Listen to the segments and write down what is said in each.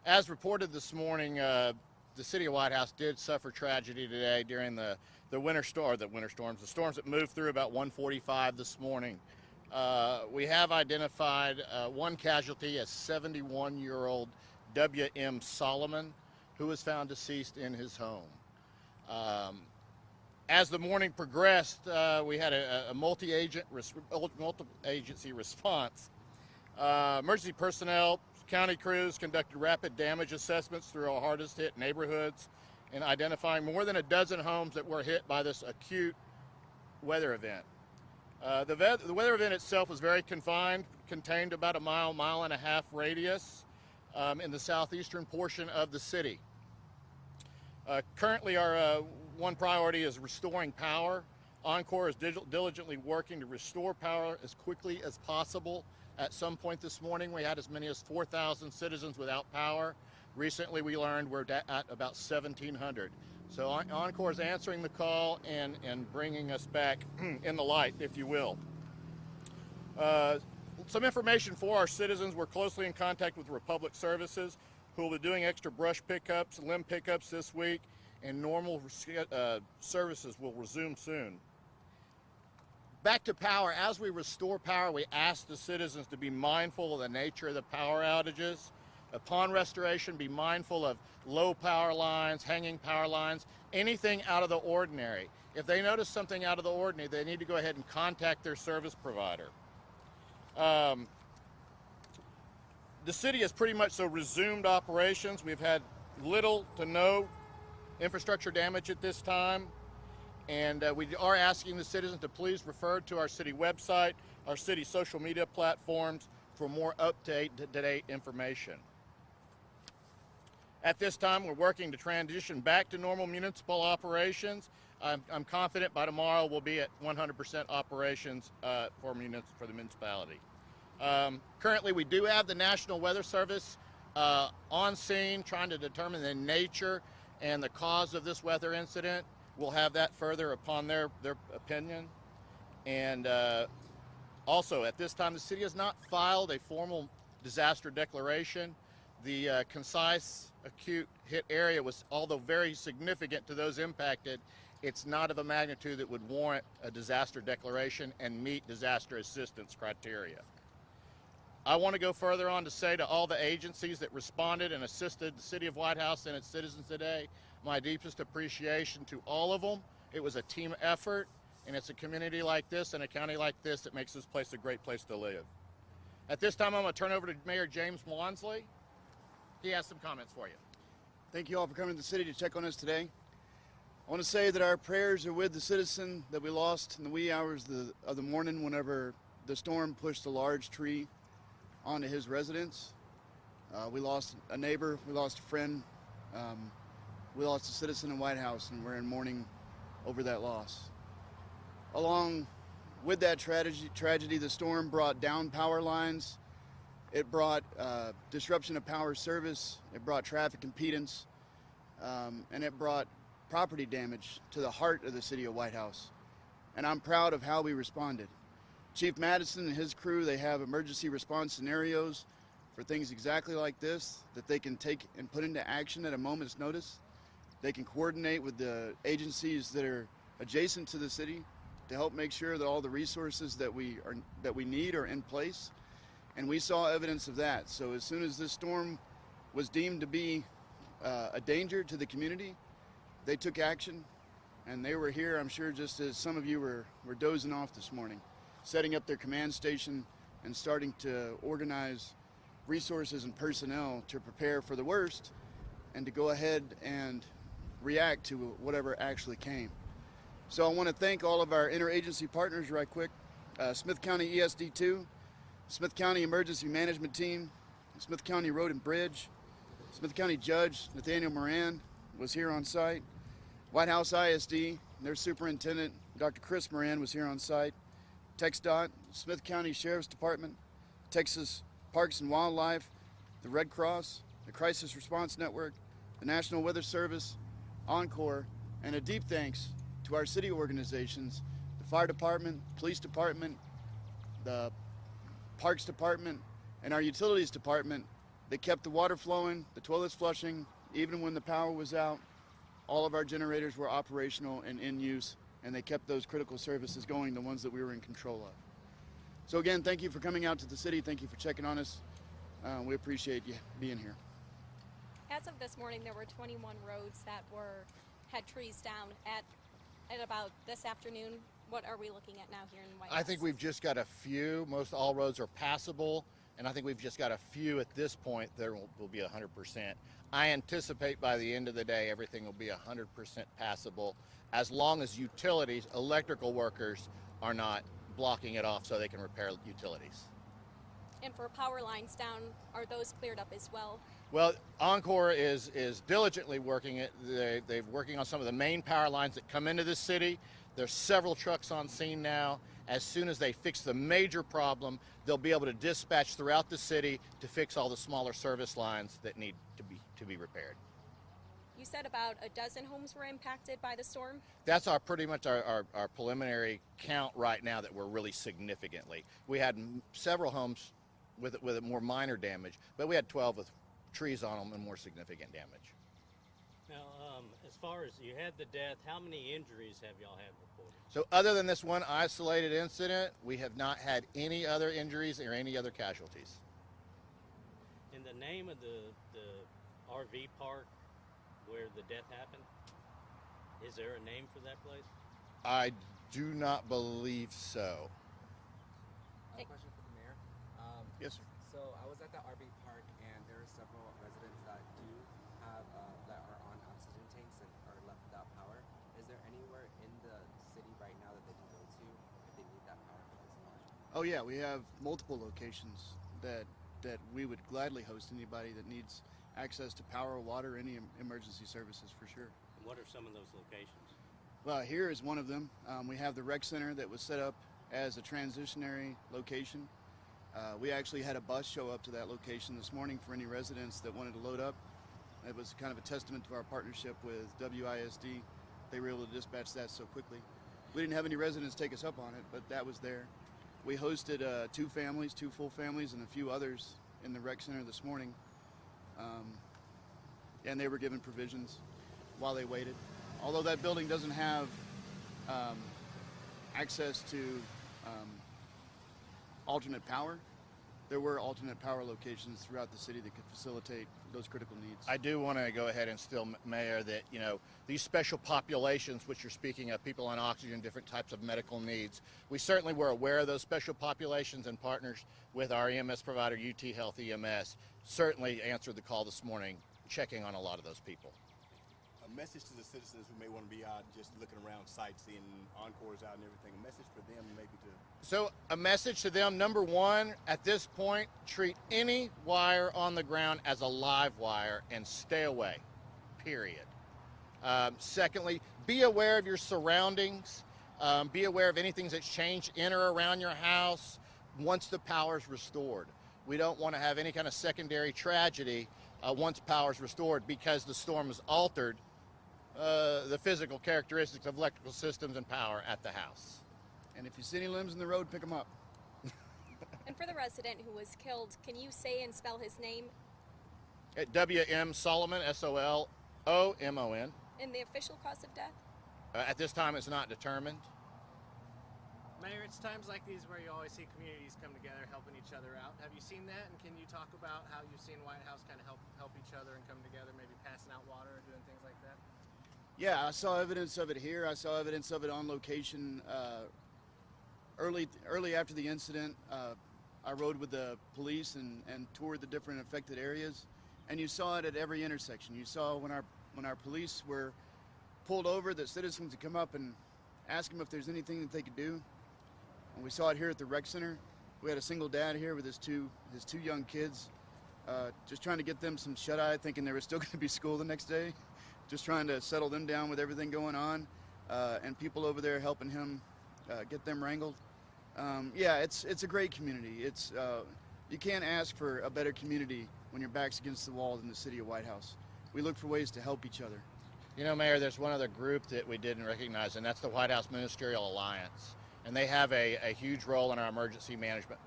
As reported this morning, the city of Whitehouse did suffer tragedy today during the the storms that moved through about 1:45 this morning. We have identified one casualty as 71-year-old W.M. Solomon, who was found deceased in his home. As the morning progressed, we had a multi-agency response. Emergency personnel, county crews conducted rapid damage assessments through our hardest hit neighborhoods and identifying more than a dozen homes that were hit by this acute weather event. The weather event itself was very contained about a mile and a half radius in the southeastern portion of the city. Currently, our one priority is restoring power. Encore is diligently working to restore power as quickly as possible. At some point this morning, we had as many as 4,000 citizens without power. Recently, we learned we're at about 1,700. So Encore is answering the call and bringing us back in the light, if you will. Some information for our citizens. We're closely in contact with Republic Services, who will be doing extra brush pickups, limb pickups this week, and normal services will resume soon. Back to power. As we restore power, we ask the citizens to be mindful of the nature of the power outages. Upon restoration, be mindful of low power lines, hanging power lines, anything out of the ordinary. If they notice something out of the ordinary, they need to go ahead and contact their service provider. The city has pretty much resumed operations. We've had little to no infrastructure damage at this time. And we are asking the citizens to please refer to our city website, our city social media platforms for more up-to-date information. At this time, we're working to transition back to normal municipal operations. I'm confident by tomorrow we'll be at 100% operations for the municipality. Currently, we do have the National Weather Service on scene trying to determine the nature and the cause of this weather incident. We'll have that further upon their opinion. And also, at this time, the city has not filed a formal disaster declaration. The concise acute hit area was, although very significant to those impacted, it's not of a magnitude that would warrant a disaster declaration and meet disaster assistance criteria. I want to go further on to say to all the agencies that responded and assisted the city of Whitehouse and its citizens today, my deepest appreciation to all of them. It was a team effort, and it's a community like this and a county like this that makes this place a great place to live. At this time, I'm going to turn over to Mayor James Wansley. He has some comments for you. Thank you all for coming to the city to check on us today. I want to say that our prayers are with the citizen that we lost in the wee hours of the morning whenever the storm pushed a large tree onto his residence. We lost a neighbor, we lost a friend, we lost a citizen in Whitehouse, and we're in mourning over that loss. Along with that tragedy, the storm brought down power lines. It brought disruption of power service. It brought traffic impedance, and it brought property damage to the heart of the city of Whitehouse. And I'm proud of how we responded. Chief Madison and his crew, they have emergency response scenarios for things exactly like this that they can take and put into action at a moment's notice. They can coordinate with the agencies that are adjacent to the city to help make sure that all the resources that we need are in place. And we saw evidence of that. So as soon as this storm was deemed to be a danger to the community, they took action, and they were here, I'm sure, just as some of you were dozing off this morning, setting up their command station and starting to organize resources and personnel to prepare for the worst and to go ahead and react to whatever actually came. So I want to thank all of our interagency partners right quick. Smith County ESD2, Smith County Emergency Management Team, Smith County Road and Bridge, Smith County Judge Nathaniel Moran was here on site. Whitehouse ISD, their superintendent, Dr. Chris Moran, was here on site. TxDOT, Smith County Sheriff's Department, Texas Parks and Wildlife, the Red Cross, the Crisis Response Network, the National Weather Service, Encore, and a deep thanks to our city organizations, the Fire Department, Police Department, the Parks Department, and our Utilities Department They kept the water flowing, the toilets flushing, even when the power was out. All of our generators were operational and in use, and they kept those critical services going, the ones that we were in control of. So again, thank you for coming out to the city. Thank you for checking on us. We appreciate you being here. As of this morning, there were 21 roads that had trees down. At about this afternoon, what are we looking at now here in Whitehouse? I think we've just got a few. Most all roads are passable, and I think we've just got a few at this point. There will be 100%. I anticipate by the end of the day, everything will be 100% passable, as long as utilities, electrical workers, are not blocking it off so they can repair utilities. And for power lines down, are those cleared up as well? Well, Encore is diligently working it. They're working on some of the main power lines that come into the city. There's several trucks on scene now. As soon as they fix the major problem, they'll be able to dispatch throughout the city to fix all the smaller service lines that need to be repaired. You said about a dozen homes were impacted by the storm? That's pretty much our preliminary count right now, that we're really significantly. We had several homes with more minor damage, but we had 12 with trees on them and more significant damage. Now, as far as you had the death, how many injuries have y'all had reported? So other than this one isolated incident, we have not had any other injuries or any other casualties. In the name of the RV park where the death happened, is there a name for that place? I do not believe so. I have a question for the mayor. Yes, sir. So I was at the RV park, and there are several residents that that are on oxygen tanks and are left without power. Is there anywhere in the city right now that they can go to if they need that power for that supply? Oh yeah, we have multiple locations that we would gladly host anybody that needs access to power, water, any emergency services for sure. And what are some of those locations? Well, here is one of them. We have the rec center that was set up as a transitionary location. We actually had a bus show up to that location this morning for any residents that wanted to load up. It was kind of a testament to our partnership with WISD. They were able to dispatch that so quickly. We didn't have any residents take us up on it, but that was there. We hosted 2 families, 2 full families, and a few others in the rec center this morning. And they were given provisions while they waited. Although that building doesn't have access to alternate power, there were alternate power locations throughout the city that could facilitate those critical needs. I do want to go ahead and still, Mayor, that, you know, these special populations, which you're speaking of, people on oxygen, different types of medical needs, we certainly were aware of those special populations, and partners with our EMS provider, UT Health EMS, certainly answered the call this morning, checking on a lot of those people. A message to the citizens who may want to be out just looking around, sightseeing, Encore's out and everything, a message for them maybe to... So a message to them, number one, at this point, treat any wire on the ground as a live wire and stay away, period. Secondly, be aware of your surroundings. Be aware of anything that's changed in or around your house once the power's restored. We don't want to have any kind of secondary tragedy once power's restored, because the storm has altered the physical characteristics of electrical systems and power at the house. And if you see any limbs in the road, pick them up. And for the resident who was killed, can you say and spell his name? At W.M. Solomon, S-O-L-O-M-O-N. And the official cause of death? At this time, it's not determined. Mayor, it's times like these where you always see communities come together, helping each other out. Have you seen that? And can you talk about how you've seen Whitehouse kind of help each other and come together, maybe passing out water or doing things like that? Yeah, I saw evidence of it here. I saw evidence of it on location early after the incident. I rode with the police and toured the different affected areas, and you saw it at every intersection. You saw when our police were pulled over, that citizens would come up and ask them if there's anything that they could do. And we saw it here at the rec center. We had a single dad here with his two young kids, just trying to get them some shut-eye, thinking there was still going to be school the next day, just trying to settle them down with everything going on, and people over there helping him get them wrangled. Yeah, it's a great community. You can't ask for a better community when your back's against the wall than the city of Whitehouse. We look for ways to help each other. You know, Mayor, there's one other group that we didn't recognize, and that's the Whitehouse Ministerial Alliance. And they have a huge role in our emergency management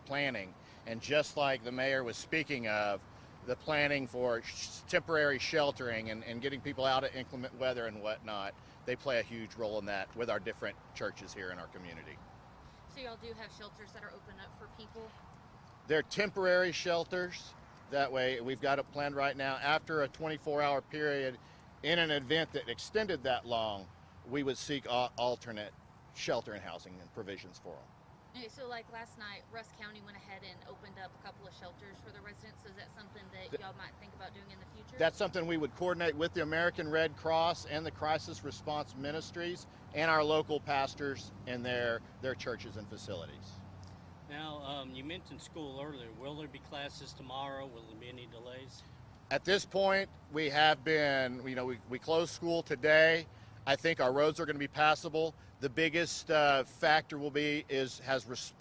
planning. And just like the mayor was speaking of, the planning for temporary sheltering and getting people out of inclement weather and whatnot, they play a huge role in that with our different churches here in our community. So y'all do have shelters that are open up for people? They're temporary shelters. That way, we've got it planned right now. After a 24-hour period, in an event that extended that long, we would seek alternate shelter and housing and provisions for them. Okay, so like last night, Russ County went ahead and opened up a couple of shelters for the residents. So is that something that y'all might think about doing in the future? That's something we would coordinate with the American Red Cross and the Crisis Response Ministries and our local pastors and their churches and facilities. Now, you mentioned school earlier. Will there be classes tomorrow? Will there be any delays? At this point, we have been, we closed school today. I think our roads are going to be passable. The biggest factor will be has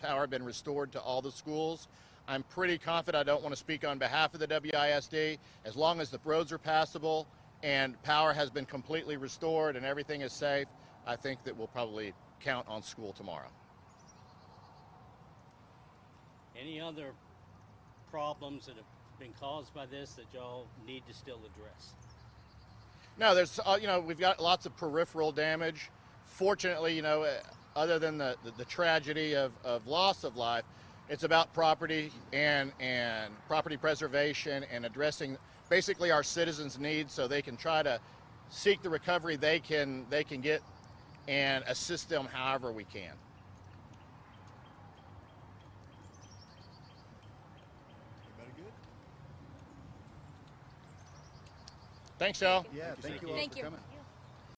power been restored to all the schools? I'm pretty confident. I don't want to speak on behalf of the WISD. As long as the roads are passable and power has been completely restored and everything is safe, I think that we'll probably count on school tomorrow. Any other problems that have been caused by this that y'all need to still address? No, there's, we've got lots of peripheral damage. Fortunately, other than the tragedy of loss of life, it's about property and property preservation and addressing basically our citizens' needs so they can try to seek the recovery they can get and assist them however we can. Thanks, y'all. Yeah, thank you all Thank for you. coming.